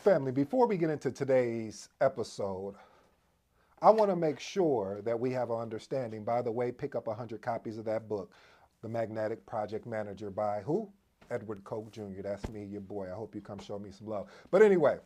Family, before we get into today's episode, I want to make sure that we have an understanding. By the way, pick up 100 copies of that book, The Magnetic Project Manager by who? Edward Koch Jr. That's me, your boy. I hope you come show me some love. But anyway,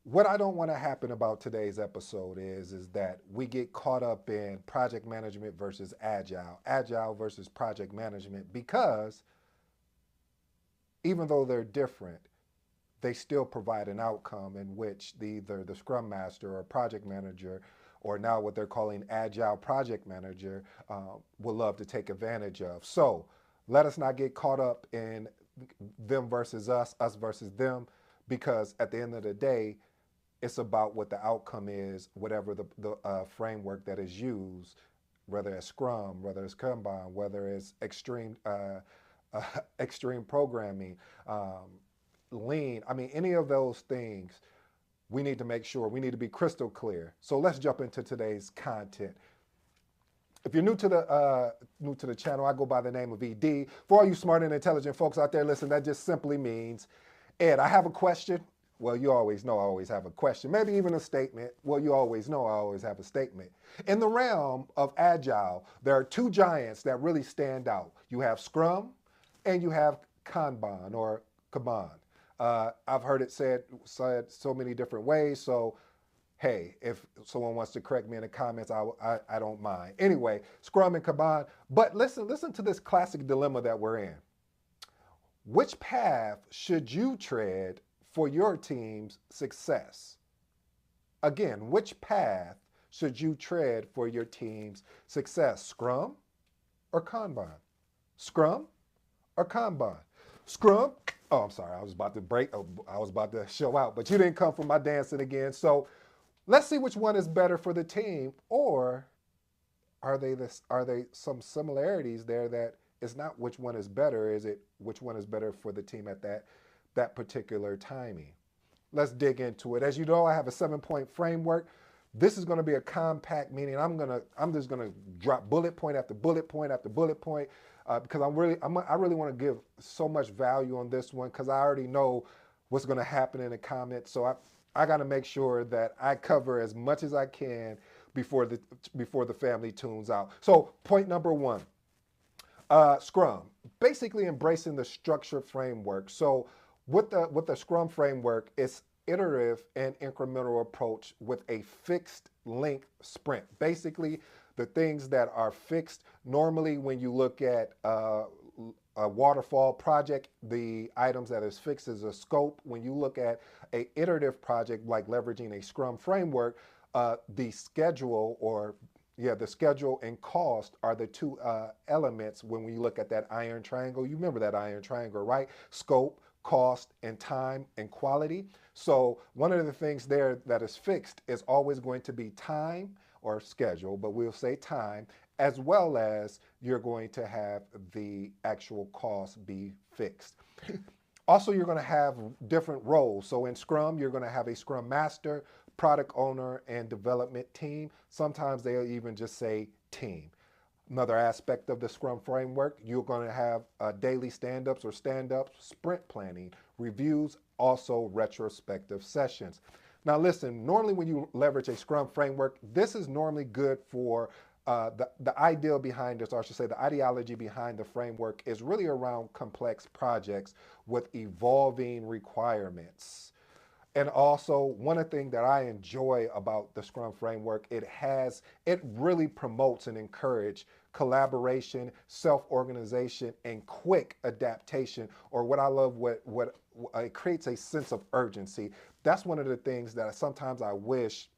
what I don't want to happen about today's episode is that we get caught up in project management versus agile versus project management, because even though they're different, they still provide an outcome in which either the scrum master or project manager, or now what they're calling agile project manager, will love to take advantage of. So let us not get caught up in them versus us versus them, because at the end of the day, it's about what the outcome is, whatever the framework that is used, whether it's Scrum, whether it's Kanban, whether it's extreme programming, lean. I mean, any of those things, we need to make sure, we need to be crystal clear. So let's jump into today's content. If you're new to the channel, I go by the name of ED. For all you smart and intelligent folks out there, listen, that just simply means, Ed, I have a question. Well, you always know I always have a question. Maybe even a statement. Well, you always know I always have a statement. In the realm of Agile, there are two giants that really stand out. You have Scrum and you have Kanban or Kanban. I've heard it said so many different ways. So, hey, if someone wants to correct me in the comments, I don't mind. Anyway, Scrum and Kanban. But listen to this classic dilemma that we're in. Which path should you tread for your team's success? Again, which path should you tread for your team's success? Scrum or Kanban? Scrum or Kanban? Scrum. Oh, I'm sorry. I was about to break. Oh, I was about to show out, but you didn't come for my dancing again. So let's see which one is better for the team, or are they some similarities there that it's not which one is better? Is it which one is better for the team at that particular timing? Let's dig into it. As you know, I have a 7-point framework. This is going to be a compact meeting. I'm just gonna drop bullet point after bullet point after bullet point, because I really want to give so much value on this one, because I already know what's going to happen in the comments. So I got to make sure that I cover as much as I can before the family tunes out. So point number one, Scrum, basically embracing the structure framework. So with the Scrum framework, it's iterative and incremental approach with a fixed length sprint. Basically, the things that are fixed, normally when you look at a waterfall project, the items that is fixed is a scope. When you look at a iterative project like leveraging a Scrum framework, the schedule the schedule and cost are the two elements when we look at that iron triangle. You remember that iron triangle, right? Scope, cost, and time and quality. So one of the things there that is fixed is always going to be time or schedule, but we'll say time, as well as you're going to have the actual cost be fixed. Also, you're going to have different roles. So in Scrum, you're going to have a Scrum Master, product owner, and development team. Sometimes they'll even just say team. Another aspect of the Scrum framework, you're going to have daily stand-ups or stand-ups, sprint planning, reviews, also retrospective sessions. Now listen, normally when you leverage a Scrum framework, this is normally good for the ideal behind this, or I should say the ideology behind the framework is really around complex projects with evolving requirements. And also, one of the things that I enjoy about the Scrum framework, it really promotes and encourages collaboration, self-organization, and quick adaptation, or what I love, what it creates a sense of urgency. That's one of the things that sometimes I wish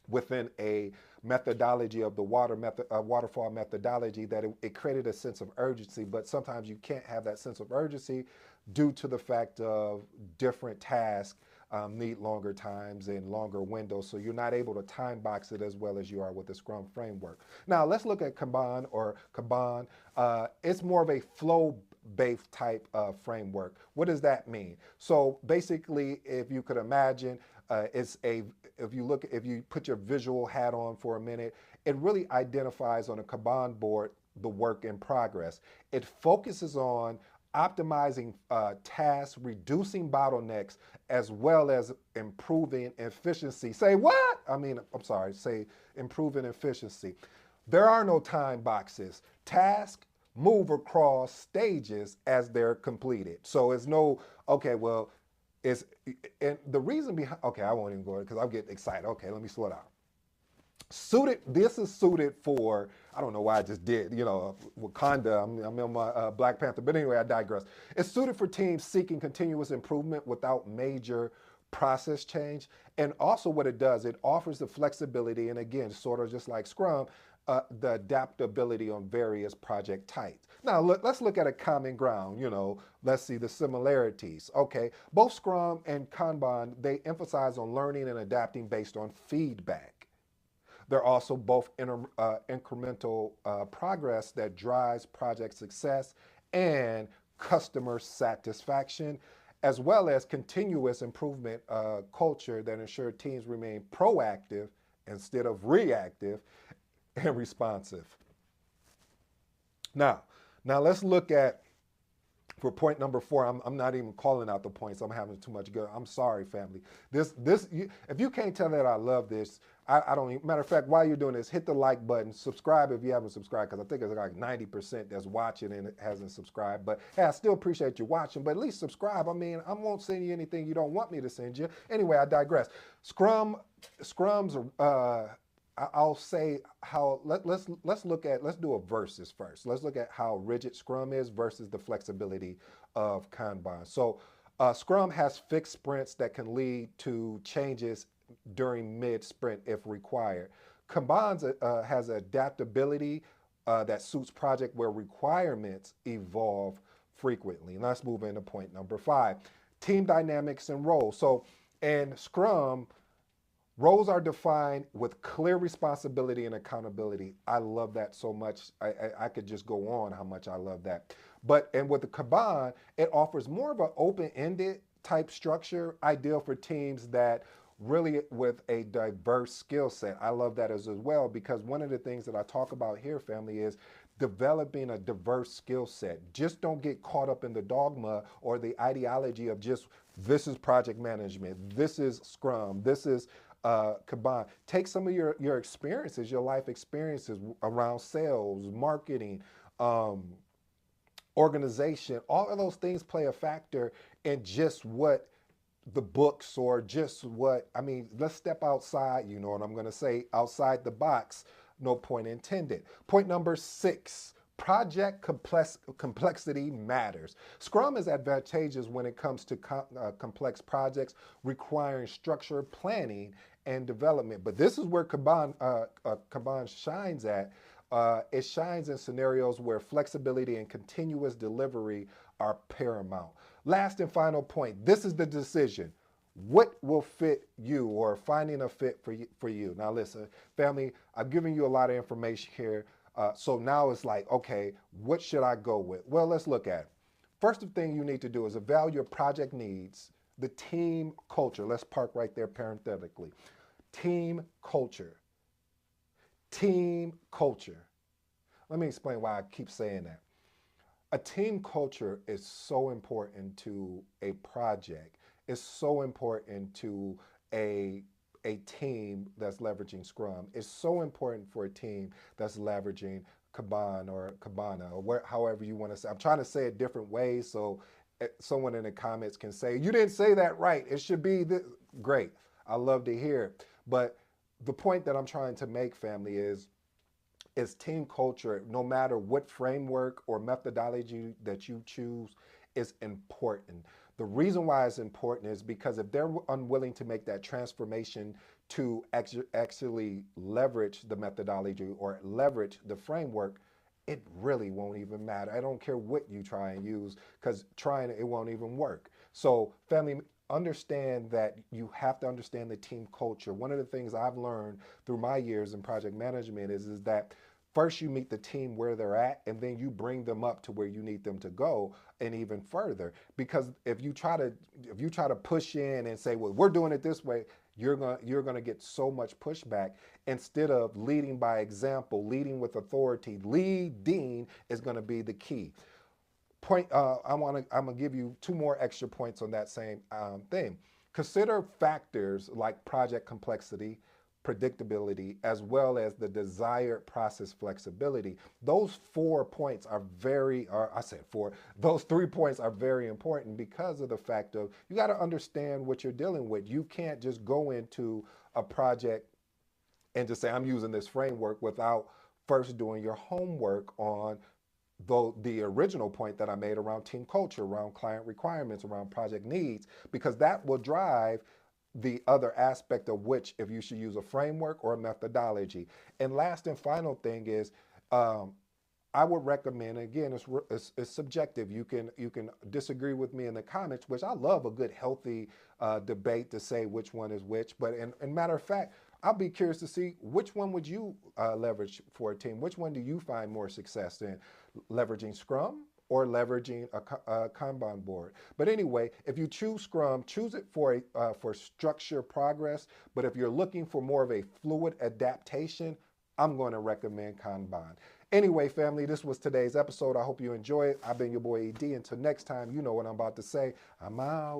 within a methodology of the waterfall methodology, that it created a sense of urgency, but sometimes you can't have that sense of urgency due to the fact of different tasks need longer times and longer windows, so you're not able to time box it as well as you are with the Scrum framework. Now let's look at Kanban or Kanban. It's more of a flow-based type of framework. What does that mean? So basically, if you could imagine, if you put your visual hat on for a minute, it really identifies on a Kanban board the work in progress. It focuses on optimizing tasks, reducing bottlenecks, as well as improving efficiency. Say what? I'm sorry, say improving efficiency. There are no time boxes. Tasks move across stages as they're completed. So it's no, okay, well, it's, and the reason behind, okay, I won't even go because I'm getting excited. Okay, let me slow down. This is suited for, I don't know why I just did, Wakanda, I'm in my Black Panther, but anyway, I digress. It's suited for teams seeking continuous improvement without major process change. And also what it does, it offers the flexibility, and again, sort of just like Scrum, the adaptability on various project types. Now, let's look at a common ground, let's see the similarities. Okay, both Scrum and Kanban, they emphasize on learning and adapting based on feedback. They're also both incremental progress that drives project success and customer satisfaction, as well as continuous improvement culture that ensure teams remain proactive instead of reactive and responsive. Now let's look at, for point number 4, I'm not even calling out the points. I'm having too much good. I'm sorry, family. If you can't tell that I love this, I don't even, matter of fact, while you're doing this, hit the like button, subscribe if you haven't subscribed, because I think it's like 90% that's watching and hasn't subscribed. But hey, I still appreciate you watching, but at least subscribe. I won't send you anything you don't want me to send you. Anyway, I digress. Scrums, I'll say how, let's do a versus first. Let's look at how rigid Scrum is versus the flexibility of Kanban. So Scrum has fixed sprints that can lead to changes during mid-sprint if required. Kanban has adaptability that suits project where requirements evolve frequently. And let's move into point number 5, team dynamics and roles. So in Scrum, roles are defined with clear responsibility and accountability. I love that so much. I could just go on how much I love that. And with the Kanban, it offers more of an open-ended type structure, ideal for teams that really with a diverse skill set. I love that as well, because one of the things that I talk about here, family, is developing a diverse skill set. Just don't get caught up in the dogma or the ideology of just, this is project management, this is Scrum, this is Kanban. Take some of your experiences, your life experiences around sales, marketing, organization. All of those things play a factor in just what the books or just what, let's step outside, you know what I'm going to say, outside the box, no point intended. Point number 6, project complexity matters. Scrum is advantageous when it comes to complex projects requiring structure, planning, and development. But this is where Kanban shines at. It shines in scenarios where flexibility and continuous delivery are paramount. Last and final point, this is the decision. What will fit you, or finding a fit for you? Now listen, family, I've given you a lot of information here. So now it's like, okay, what should I go with? Well, let's look at it. First thing you need to do is evaluate your project needs, the team culture. Let's park right there parenthetically. Team culture. Team culture. Let me explain why I keep saying that. A team culture is so important to a project. It's so important to a team that's leveraging Scrum. It's so important for a team that's leveraging Kanban or Kabana, or however you want to say. I'm trying to say it different ways so someone in the comments can say, you didn't say that right. It should be this. Great. I love to hear it. But the point that I'm trying to make, family, is team culture, no matter what framework or methodology that you choose, is important. The reason why it's important is because if they're unwilling to make that transformation to actually leverage the methodology or leverage the framework, it really won't even matter. I don't care what you try and use, because trying it won't even work. So family, understand that you have to understand the team culture. One of the things I've learned through my years in project management is that first you meet the team where they're at, and then you bring them up to where you need them to go, and even further. Because if you try to push in and say, well, we're doing it this way, you're gonna get so much pushback. Instead of leading by example, leading with authority, leading is gonna be the key. I'm gonna give you two more extra points on that same thing. Consider factors like project complexity, predictability, as well as the desired process flexibility. Those 4 points are very, or I said four, those 3 points are very important because of the fact of you got to understand what you're dealing with. You can't just go into a project and just say, I'm using this framework without first doing your homework on though the original point that I made around team culture, around client requirements, around project needs, because that will drive the other aspect of which if you should use a framework or a methodology. And last and final thing is, um, I would recommend, again, it's subjective. You can disagree with me in the comments, which I love a good healthy debate to say which one is which. But in matter of fact, I'll be curious to see which one would you leverage for a team. Which one do you find more success in, leveraging Scrum or leveraging a Kanban board? But anyway, if you choose Scrum, choose it for structure progress. But if you're looking for more of a fluid adaptation, I'm going to recommend Kanban. Anyway, family, this was today's episode. I hope you enjoy it. I've been your boy ED. Until next time, you know what I'm about to say. I'm out.